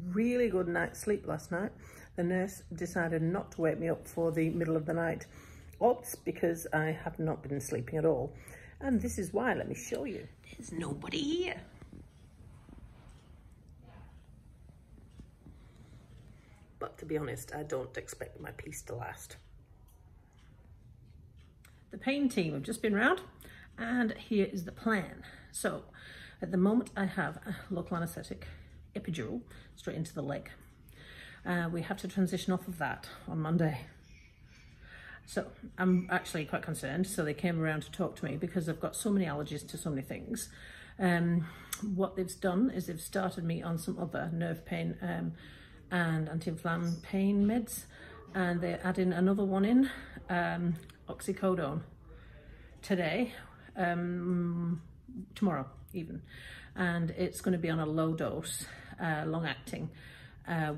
really good night's sleep last night. The nurse decided not to wake me up for the middle of the night ops because I have not been sleeping at all. And this is why, let me show you. There's nobody here. But to be honest, I don't expect my peace to last. The pain team have just been round and here is the plan. So at the moment I have a local anaesthetic epidural straight into the leg. We have to transition off of that on Monday. So I'm actually quite concerned. So they came around to talk to me because I've got so many allergies to so many things. What they've done is they've started me on some other nerve pain and anti-inflammatory pain meds, and they're adding another one in, oxycodone, today, tomorrow even, and it's going to be on a low dose, long acting,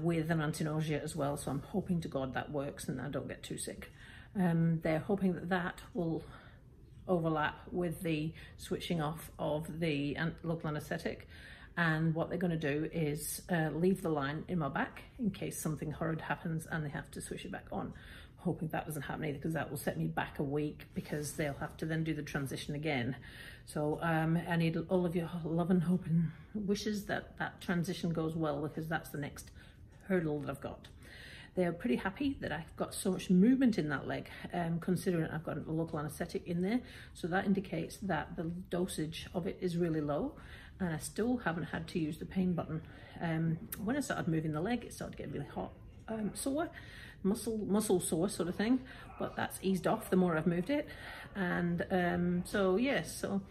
with an anti-nausea as well. So I'm hoping to God that works and I don't get too sick. They're hoping that that will overlap with the switching off of the local anaesthetic, and what they're going to do is leave the line in my back in case something horrid happens and they have to switch it back on. Hoping that doesn't happen either, because that will set me back a week, because they'll have to then do the transition again. So I need all of your love and hope and wishes that that transition goes well, because that's the next hurdle that I've got. They're pretty happy that I've got so much movement in that leg, considering I've got a local anaesthetic in there. So that indicates that the dosage of it is really low, and I still haven't had to use the pain button. When I started moving the leg, it started getting really hot, sore, muscle sore sort of thing, but that's eased off the more I've moved it. And so yes, so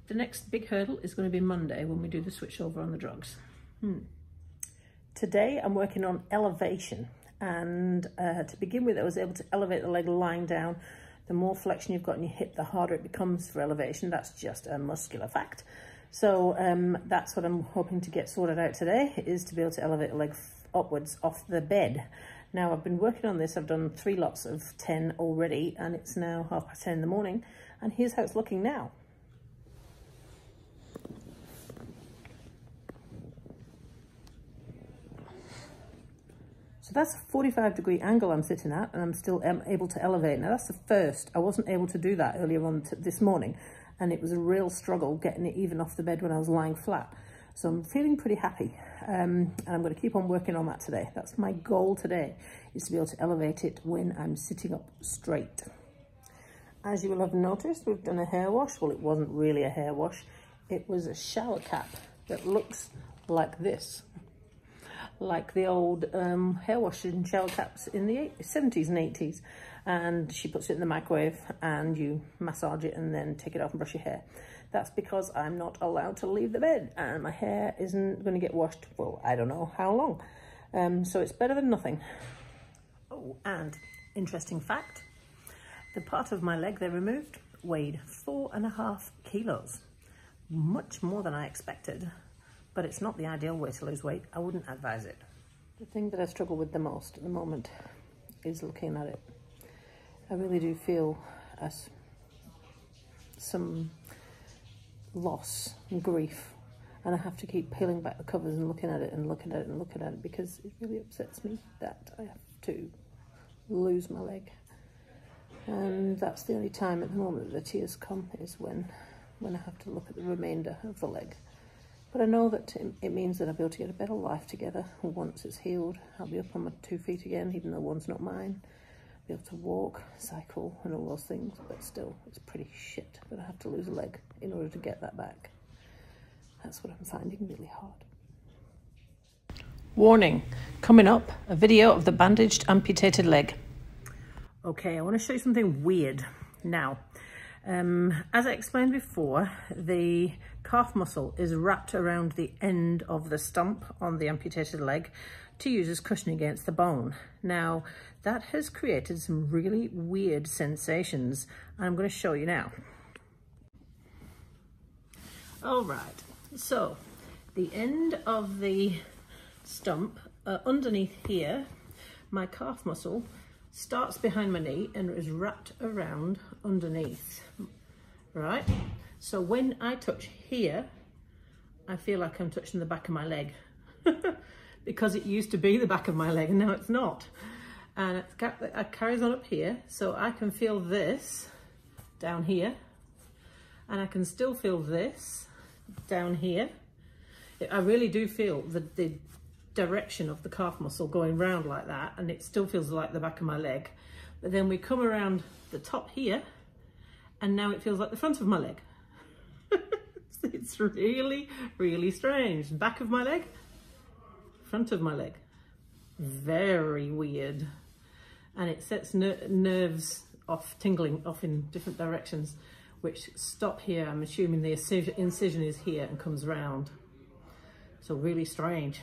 the next big hurdle is going to be Monday when we do the switch over on the drugs. Today I'm working on elevation, and to begin with I was able to elevate the leg lying down. The more flexion you've got in your hip, the harder it becomes for elevation. That's just a muscular fact. So that's what I'm hoping to get sorted out today, is to be able to elevate the leg upwards off the bed. Now I've been working on this, I've done 3 lots of 10 already, and it's now 10:30 in the morning, and here's how it's looking now. So that's a 45-degree angle I'm sitting at, and I'm still able to elevate. Now that's the first. I wasn't able to do that earlier on this morning, and it was a real struggle getting it even off the bed when I was lying flat. So I'm feeling pretty happy, and I'm going to keep on working on that today. That's my goal today, is to be able to elevate it when I'm sitting up straight. As you will have noticed, we've done a hair wash. Well, it wasn't really a hair wash. It was a shower cap that looks like this, like the old hair washers and shower caps in the 70s and 80s. And she puts it in the microwave and you massage it and then take it off and brush your hair. That's because I'm not allowed to leave the bed and my hair isn't going to get washed, well, I don't know how long. So it's better than nothing. Oh, and interesting fact, the part of my leg they removed weighed 4.5 kilos, much more than I expected, but it's not the ideal way to lose weight. I wouldn't advise it. The thing that I struggle with the most at the moment is looking at it. I really do feel some loss and grief, and I have to keep peeling back the covers and looking at it and looking at it and looking at it, because it really upsets me that I have to lose my leg. And that's the only time at the moment that the tears come, is when I have to look at the remainder of the leg. But I know that it means that I'll be able to get a better life together. Once it's healed, I'll be up on my 2 feet again, even though one's not mine. Be able to walk, cycle and all those things, but still it's pretty shit that I have to lose a leg in order to get that back. That's what I'm finding really hard. Warning, coming up, a video of the bandaged amputated leg. Okay, I want to show you something weird now. As I explained before, the calf muscle is wrapped around the end of the stump on the amputated leg to use as cushioning against the bone. Now, that has created some really weird sensations, and I'm going to show you now. All right, so the end of the stump, underneath here, my calf muscle starts behind my knee and is wrapped around underneath, right? So when I touch here, I feel like I'm touching the back of my leg. because it used to be the back of my leg and now it's not. And it carries on up here, so I can feel this down here, and I can still feel this down here. I really do feel the direction of the calf muscle going round like that, and it still feels like the back of my leg. But then we come around the top here, and now it feels like the front of my leg. It's really, really strange. Back of my leg, front of my leg. Very weird. And it sets nerves off, tingling off in different directions, which stop here. I'm assuming the incision is here and comes round. So really strange.